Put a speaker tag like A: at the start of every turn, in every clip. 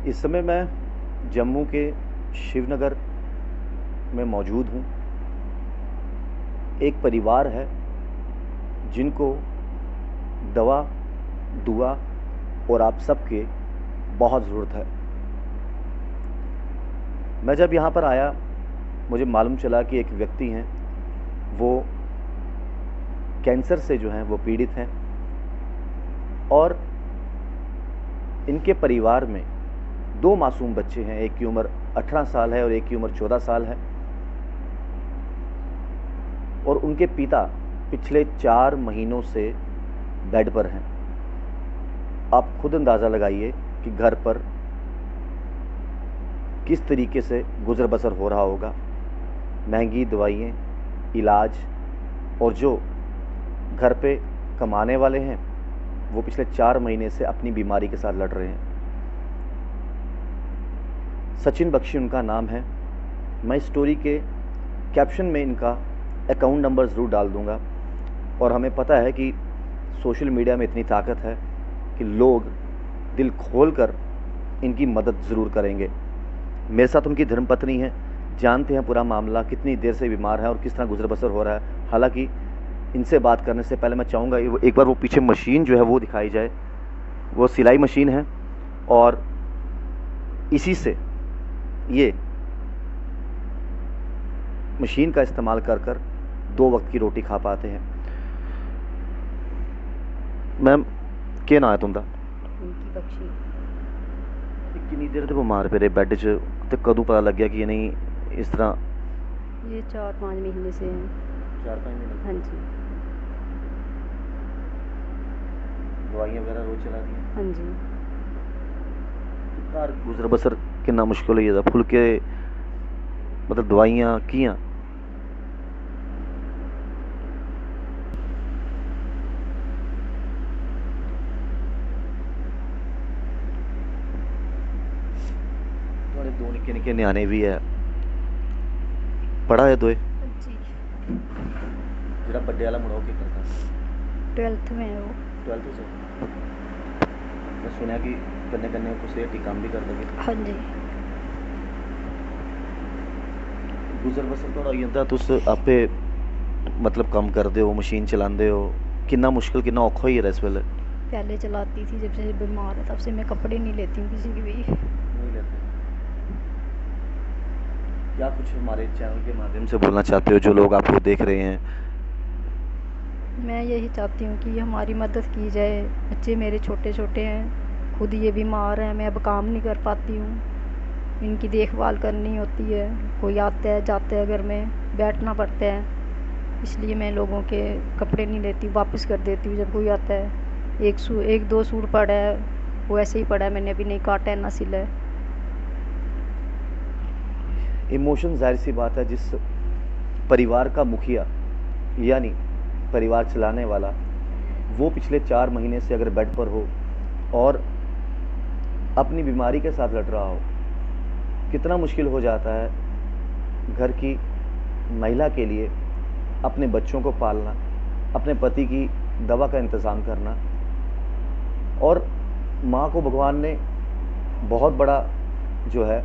A: इस समय मैं जम्मू के शिवनगर में मौजूद हूँ। एक परिवार है जिनको दवा, दुआ और आप सबके बहुत ज़रूरत है। मैं जब यहाँ पर आया, मुझे मालूम चला कि एक व्यक्ति हैं, वो कैंसर से जो हैं वो पीड़ित हैं और इनके परिवार में 2 मासूम बच्चे हैं। एक की उम्र 18 साल है और एक की उम्र 14 साल है। और उनके पिता पिछले 4 महीनों से बेड पर हैं। आप खुद अंदाज़ा लगाइए कि घर पर किस तरीके से गुजर बसर हो रहा होगा। महंगी दवाइयाँ, इलाज, और जो घर पे कमाने वाले हैं वो पिछले 4 महीने से अपनी बीमारी के साथ लड़ रहे हैं। सचिन बख्शी उनका नाम है। मैं स्टोरी के कैप्शन में इनका अकाउंट नंबर ज़रूर डाल दूंगा। और हमें पता है कि सोशल मीडिया में इतनी ताकत है कि लोग दिल खोलकर इनकी मदद ज़रूर करेंगे। मेरे साथ उनकी धर्मपत्नी है, जानते हैं पूरा मामला, कितनी देर से बीमार है और किस तरह गुजर बसर हो रहा है। हालांकि इनसे बात करने से पहले मैं चाहूँगा एक बार वो पीछे मशीन जो है वो दिखाई जाए। वो सिलाई मशीन है और इसी से ये मशीन का इस्तेमाल कर 2 वक्त की रोटी खा पाते हैं। मैम क्या नाम है तुंदा?
B: बख्शी।
A: कितनी देर से बीमार पे रहे बेड च ते कदों पता लग गया कि नहीं इस तरह?
B: ये 4-5 महीने से हैं।
A: 4-5 महीने?
B: हाँ जी।
A: दवाइयाँ वगैरह रोज चला दी?
B: हाँ जी।
A: घर गुजर बसर कितना मुश्किल होई जाता? फुलके मतलब दवाइयाँ कियां? थोड़े 2 निक्के निक्के न्याणे भी है। पढ़ा है दोए?
B: जी।
A: जेड़ा बड्डे वाला मुड़ा की करता?
B: 12th में है वो।
A: 12th से? मैं सुनया कि कन्ने कन्ने कुछ हट्टी काम भी करदा कि?
B: हाँ जी।
A: गुजर बसर थोड़ा होई जंदा, तुस आपे मतलब काम करदे हो, मशीन चलांदे हो, कितना मुश्किल कितना औखा होई इस वेले?
B: पहले चलाती थी, जब से बीमार है तब से मैं कपड़े नहीं लेती हूँ किसी के भी।
A: नहीं लेते? क्या कुछ हमारे चैनल के माध्यम से बोलना चाहते हो जो लोग आपको देख रहे हैं?
B: मैं यही चाहती हूँ कि हमारी मदद की जाए। बच्चे मेरे छोटे छोटे हैं, खुद ये बीमार हैं, मैं अब काम नहीं कर पाती हूँ, इनकी देखभाल करनी होती है। कोई आता है जाता है, घर में बैठना पड़ता है, इसलिए मैं लोगों के कपड़े नहीं लेती, वापस कर देती हूँ जब कोई आता है। 1-2 सूट पड़ा है, वो ऐसे ही पड़ा है, मैंने अभी नहीं काटा है ना सिला है।
A: इमोशन जाहिर सी बात है, जिस परिवार का मुखिया यानी परिवार चलाने वाला वो पिछले 4 महीने से अगर बेड पर हो और अपनी बीमारी के साथ लड़ रहा हो, कितना मुश्किल हो जाता है घर की महिला के लिए अपने बच्चों को पालना, अपने पति की दवा का इंतज़ाम करना। और माँ को भगवान ने बहुत बड़ा जो है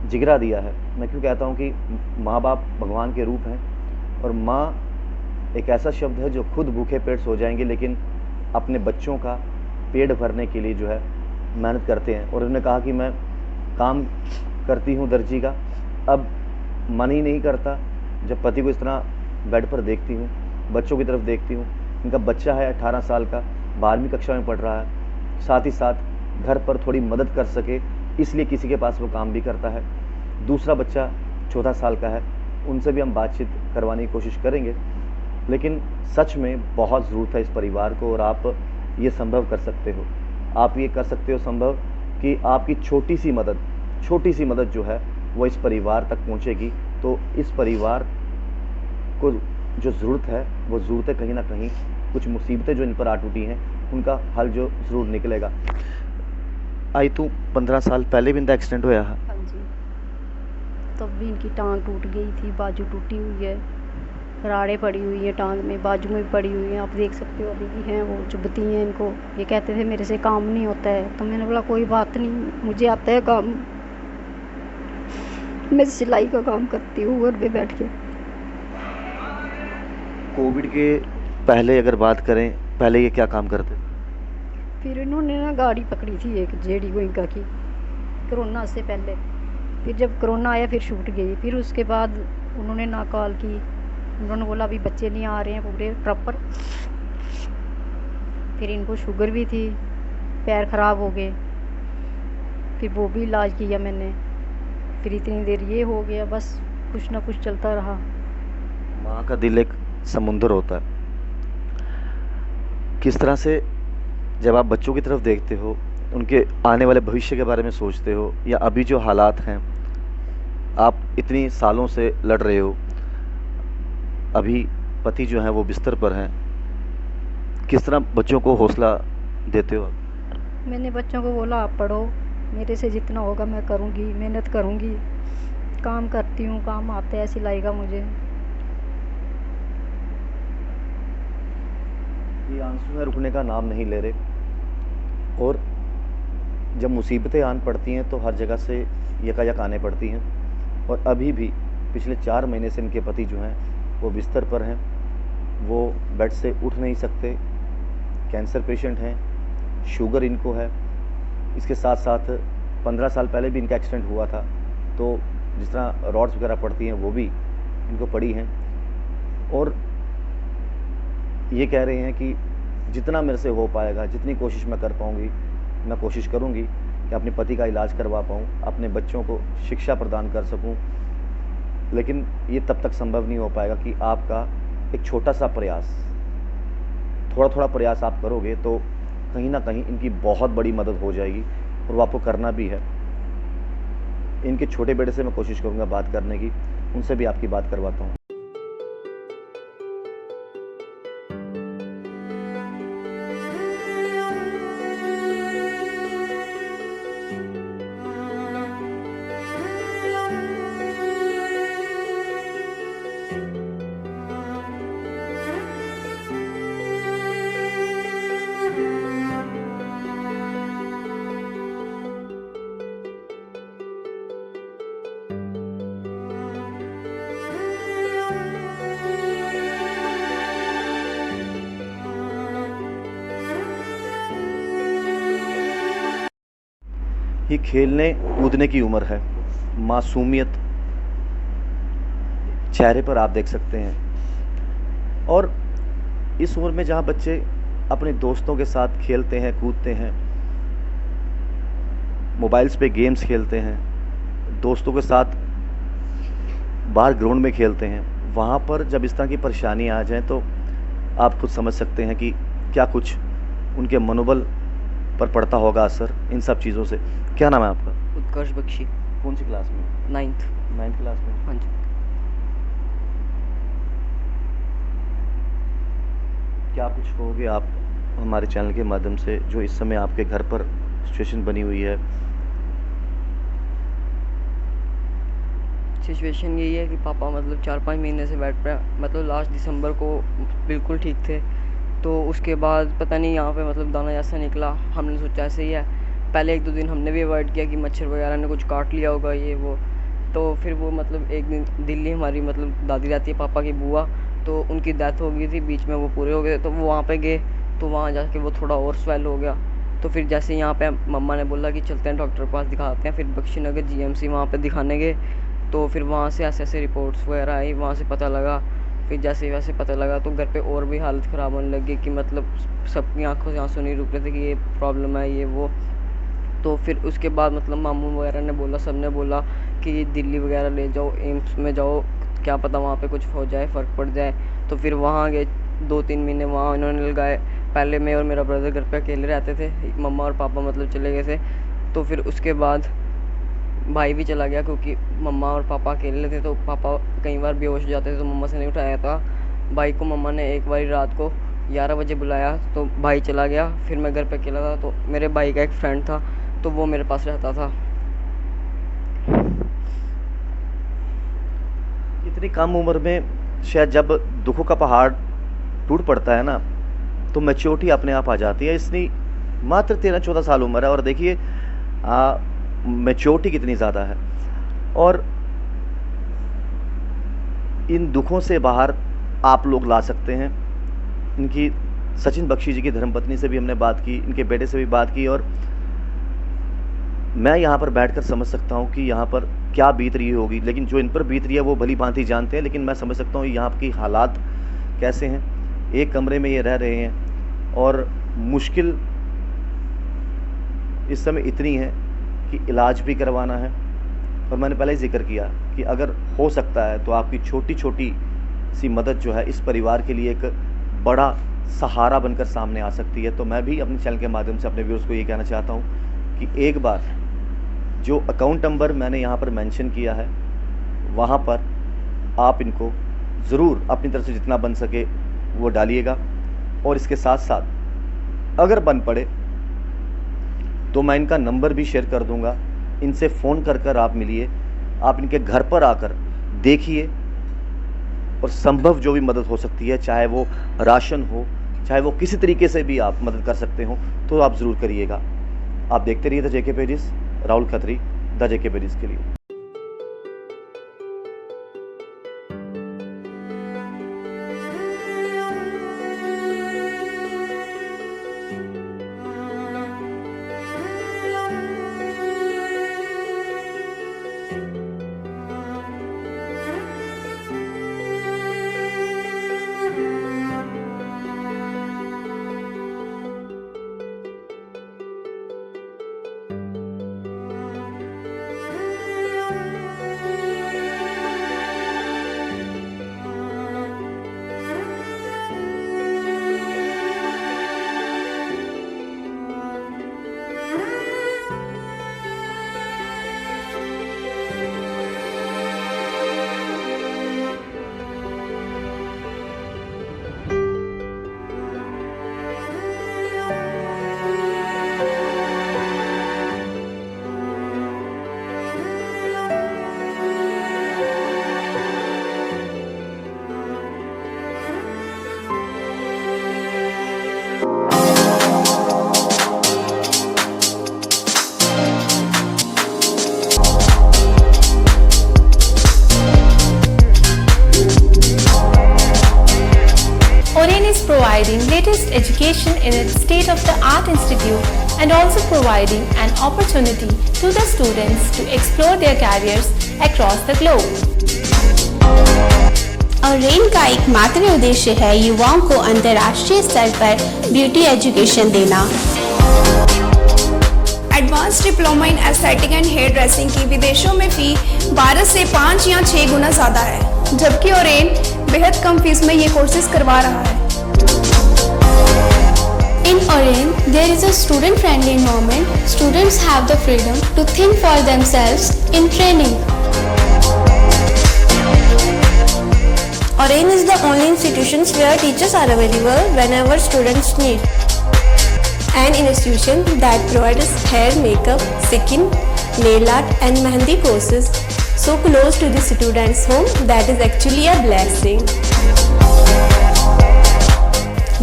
A: जिगरा दिया है। मैं क्यों कहता हूँ कि माँ बाप भगवान के रूप हैं, और माँ एक ऐसा शब्द है जो खुद भूखे पेट सो जाएंगे लेकिन अपने बच्चों का पेट भरने के लिए जो है मेहनत करते हैं। और उन्होंने कहा कि मैं काम करती हूँ दर्जी का, अब मन ही नहीं करता जब पति को इस तरह बेड पर देखती हूँ, बच्चों की तरफ देखती हूँ। इनका बच्चा है 18 साल का, 12वीं कक्षा में पढ़ रहा है, साथ ही साथ घर पर थोड़ी मदद कर सके इसलिए किसी के पास वो काम भी करता है। दूसरा बच्चा 14 साल का है, उनसे भी हम बातचीत करवाने की कोशिश करेंगे। लेकिन सच में बहुत ज़रूरत है इस परिवार को, और आप ये संभव कर सकते हो। आप ये कर सकते हो संभव कि आपकी छोटी सी मदद जो है वो इस परिवार तक पहुंचेगी तो इस परिवार को जो ज़रूरत है वो ज़रूरतें कहीं ना कहीं, कुछ मुसीबतें जो इन पर आ टूटी हैं उनका हल जो ज़रूर निकलेगा। आई तू 15 साल पहले भी इनका एक्सीडेंट होया है?
B: हाँ जी, तब भी इनकी टांग टूट गई थी, बाजू टूटी हुई है, राड़ें पड़ी हुई हैं टांग में, बाजू में भी पड़ी हुई हैं, आप देख सकते हो अभी भी हैं, वो चुभती हैं इनको। ये कहते थे मेरे से काम नहीं होता है, तो मैंने बोला कोई बात नहीं, मुझे आता है काम, मैं सिलाई का काम करती हूँ घर पे बैठ के।
A: कोविड के पहले अगर बात करें, पहले ये क्या काम करते थे?
B: फिर इन्होंने ना गाड़ी पकड़ी थी एक जेडी गोइंका की, कोरोना से पहले। फिर जब कोरोना आया फिर छूट गई। फिर उसके बाद उन्होंने ना कॉल की, उन्होंने बोला अभी बच्चे नहीं आ रहे हैं पूरे प्रॉपर। फिर इनको शुगर भी थी, पैर ख़राब हो गए, फिर वो भी इलाज किया मैंने। फिर इतनी देर ये हो गया, बस कुछ ना कुछ चलता रहा।
A: माँ का दिल एक समुंदर होता है। किस तरह से जब आप बच्चों की तरफ देखते हो, उनके आने वाले भविष्य के बारे में सोचते हो, या अभी जो हालात हैं, आप इतनी सालों से लड़ रहे हो, अभी पति जो हैं वो बिस्तर पर हैं, किस तरह बच्चों को हौसला देते हो आप?
B: मैंने बच्चों को बोला आप पढ़ो, मेरे से जितना होगा मैं करूँगी, मेहनत करूँगी, काम करती हूँ, काम आता है सिलाई का मुझे।
A: ये आंसू है रुकने का नाम नहीं ले रहे, और जब मुसीबतें आन पड़ती हैं तो हर जगह से यकायक आने पड़ती हैं। और अभी भी पिछले 4 महीने से इनके पति जो हैं वो बिस्तर पर हैं, वो बेड से उठ नहीं सकते, कैंसर पेशेंट हैं, शुगर इनको है। इसके साथ साथ 15 साल पहले भी इनका एक्सीडेंट हुआ था, तो जिस तरह रॉड्स वगैरह पड़ती हैं वो भी इनको पड़ी हैं। और ये कह रहे हैं कि जितना मेरे से हो पाएगा, जितनी कोशिश मैं कर पाऊँगी, मैं कोशिश करूँगी कि अपने पति का इलाज करवा पाऊँ, अपने बच्चों को शिक्षा प्रदान कर सकूँ। लेकिन ये तब तक संभव नहीं हो पाएगा कि आपका एक छोटा सा प्रयास, थोड़ा थोड़ा प्रयास आप करोगे तो कहीं ना कहीं इनकी बहुत बड़ी मदद हो जाएगी, और वो आपको करना भी है। इनके छोटे बेटे से मैं कोशिश करूँगा बात करने की, उनसे भी आपकी बात करवाता हूँ। ये खेलने कूदने की उम्र है, मासूमियत चेहरे पर आप देख सकते हैं। और इस उम्र में जहाँ बच्चे अपने दोस्तों के साथ खेलते हैं, कूदते हैं, मोबाइल्स पे गेम्स खेलते हैं, दोस्तों के साथ बाहर ग्राउंड में खेलते हैं, वहाँ पर जब इस तरह की परेशानी आ जाए तो आप खुद समझ सकते हैं कि क्या कुछ उनके मनोबल पर पड़ता होगा असर इन सब चीज़ों से। क्या नाम है आपका?
C: उत्कर्ष बख्शी,
A: कौन सी क्लास में?
C: 9th।
A: क्लास में।
C: हाँ जी।
A: क्या कुछ कहोगे आप हमारे चैनल के माध्यम से, जो इस समय आपके घर पर सिचुएशन बनी हुई है?
C: सिचुएशन यही है कि पापा मतलब 4-5 महीने से बेड पे, मतलब लास्ट दिसंबर को बिल्कुल ठीक थे, तो उसके बाद पता नहीं यहाँ पे मतलब दाना जैसा निकला। हमने सोचा ऐसे ही है, पहले 1-2 दिन हमने भी अवॉइड किया कि मच्छर वगैरह ने कुछ काट लिया होगा ये वो। तो फिर वो मतलब एक दिन दिल्ली हमारी मतलब दादी रहती है पापा की बुआ, तो उनकी डेथ हो गई थी, बीच में वो पूरे हो गए, तो वो वहाँ पे गए, तो वहाँ जाके वो थोड़ा और स्वेल हो गया। तो फिर जैसे यहाँ पे मम्मा ने बोला कि चलते हैं डॉक्टर के पास दिखाते हैं, फिर बख्शीनगर GMC वहाँ पे दिखाने गए, तो फिर वहाँ से ऐसे ऐसे रिपोर्ट्स वगैरह आई, वहाँ से पता लगा। फिर जैसे वैसे पता लगा तो घर पे और भी हालत ख़राब होने लगी कि मतलब सबकी आंखों से आंसू नहीं रुक रहे थे कि ये प्रॉब्लम है ये वो। तो फिर उसके बाद मतलब मामू वगैरह ने बोला, सब ने बोला कि दिल्ली वगैरह ले जाओ, एम्स में जाओ, क्या पता वहाँ पे कुछ हो जाए, फ़र्क पड़ जाए। तो फिर वहाँ गए, 2-3 महीने वहाँ इन्होंने लगाए। पहले मैं और मेरा ब्रदर घर पे अकेले रहते थे, मम्मा और पापा मतलब चले गए थे। तो फिर उसके बाद भाई भी चला गया क्योंकि मम्मा और पापा अकेले थे, तो पापा कई बार बेहोश हो जाते थे तो मम्मा से नहीं उठाया था। भाई को मम्मा ने एक बार रात को 11 बजे बुलाया तो भाई चला गया। फिर मैं घर पे अकेला था, तो मेरे भाई का एक फ्रेंड था तो वो मेरे पास रहता था।
A: इतनी कम उम्र में शायद जब दुखों का पहाड़ टूट पड़ता है ना, तो मैच्योरिटी अपने आप आ जाती है। इसकी मात्र 13-14 साल उम्र है और देखिए मैच्योरिटी कितनी ज़्यादा है। और इन दुखों से बाहर आप लोग ला सकते हैं। इनकी सचिन बख्शी जी की धर्मपत्नी से भी हमने बात की, इनके बेटे से भी बात की, और मैं यहाँ पर बैठकर समझ सकता हूँ कि यहाँ पर क्या बीत रही होगी। लेकिन जो इन पर बीत रही है वो भली भांति जानते हैं, लेकिन मैं समझ सकता हूँ यहाँ की हालात कैसे हैं। एक कमरे में ये रह रहे हैं और मुश्किल इस समय इतनी है कि इलाज भी करवाना है। और मैंने पहले ही जिक्र किया कि अगर हो सकता है तो आपकी छोटी छोटी सी मदद जो है इस परिवार के लिए एक बड़ा सहारा बनकर सामने आ सकती है। तो मैं भी अपने चैनल के माध्यम से अपने व्यूअर्स को ये कहना चाहता हूँ कि एक बार जो अकाउंट नंबर मैंने यहाँ पर मेंशन किया है वहाँ पर आप इनको ज़रूर अपनी तरफ से जितना बन सके वो डालिएगा। और इसके साथ साथ अगर बन पड़े तो मैं इनका नंबर भी शेयर कर दूंगा, इनसे फ़ोन कर आप मिलिए, आप इनके घर पर आकर देखिए और संभव जो भी मदद हो सकती है, चाहे वो राशन हो, चाहे वो किसी तरीके से भी आप मदद कर सकते हो, तो आप ज़रूर करिएगा। आप देखते रहिए the JK pages, Rahul Khatri, the JK pages के लिए।
D: Providing latest education in its state-of-the-art institute and also providing an opportunity to the students to explore their careers across the globe.
E: और रेन का एकमात्र उद्देश्य है युवाओं को अंतर्राष्ट्रीय स्तर पर ब्यूटी एजुकेशन देना।
F: Advance diploma in aesthetic and hair dressing की विदेशों में फी 12 से 5 या 6 गुना ज़्यादा है, जबकि ओरेन बेहद कम फीस में ये कोर्सेज करवा रहा है।
E: In Oren, there is a student-friendly environment. Students have the freedom to think for themselves in training.
G: Oren is the only institution where teachers are available whenever students need. An institution that provides hair, makeup, skin, nail art and mehendi courses so close to the students' home that is actually a blessing.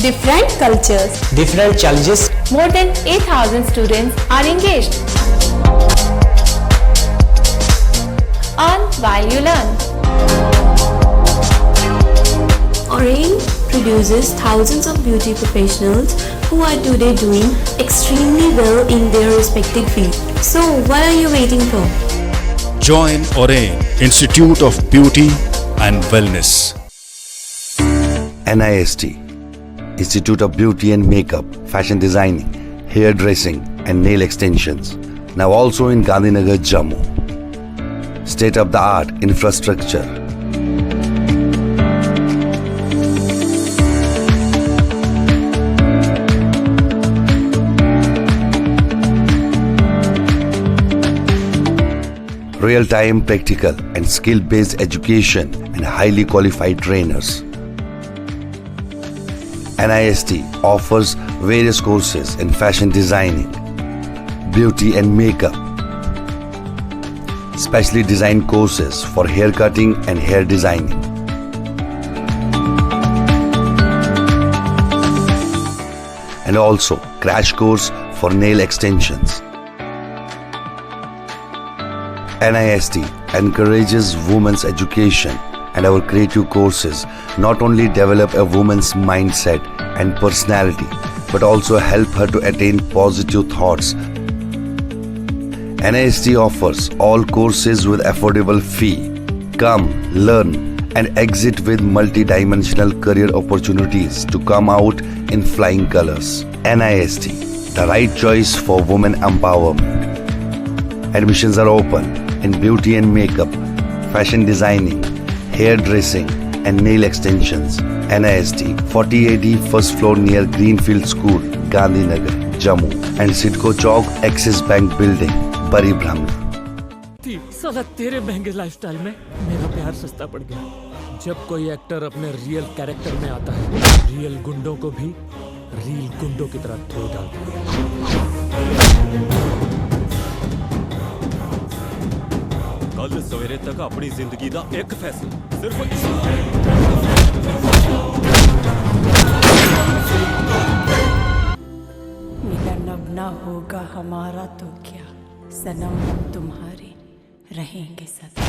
E: Different cultures,
H: different challenges.
D: More than 8,000 students are engaged. Earn while you learn.
G: Oren produces thousands of beauty professionals who are today doing extremely well in their respective field. So what are you waiting for?
I: Join Oren Institute of Beauty and Wellness.
J: NIST Institute of Beauty and Makeup, Fashion Designing, Hair Dressing and Nail Extensions. Now also in Gandhinagar, Jammu. State-of-the-art infrastructure. real-time practical and skill-based education and highly qualified trainers. NIST offers various courses in fashion designing, beauty and makeup, specially designed courses for hair cutting and hair designing, and also crash course for nail extensions. NIST encourages women's education, and our creative courses not only develop a woman's mindset and personality but also help her to attain positive thoughts. NIST offers all courses with affordable fee. Come, learn and exit with multi-dimensional career opportunities to come out in flying colors. NIST, the right choice for women empowerment. Admissions are open in beauty and makeup, fashion designing, hairdressing and nail extensions. NIST, 40AD first floor near Greenfield School, Gandhinagar, Jammu and Sidco Chowk, Axis Bank Building, Bari Brahmna.
H: साला तेरे महंगे lifestyle में मेरा प्यार सस्ता पड़ गया। जब कोई एक्टर अपने रियल कैरेक्टर में आता है, रियल गुंडों को भी रियल गुंडों की तरह धो डालता है।
K: कल सवेरे तक अपनी जिंदगी का एक फैसला सिर्फ
L: मिलन अब ना होगा हमारा तो क्या, सनम हम तुम्हारे रहेंगे सदा।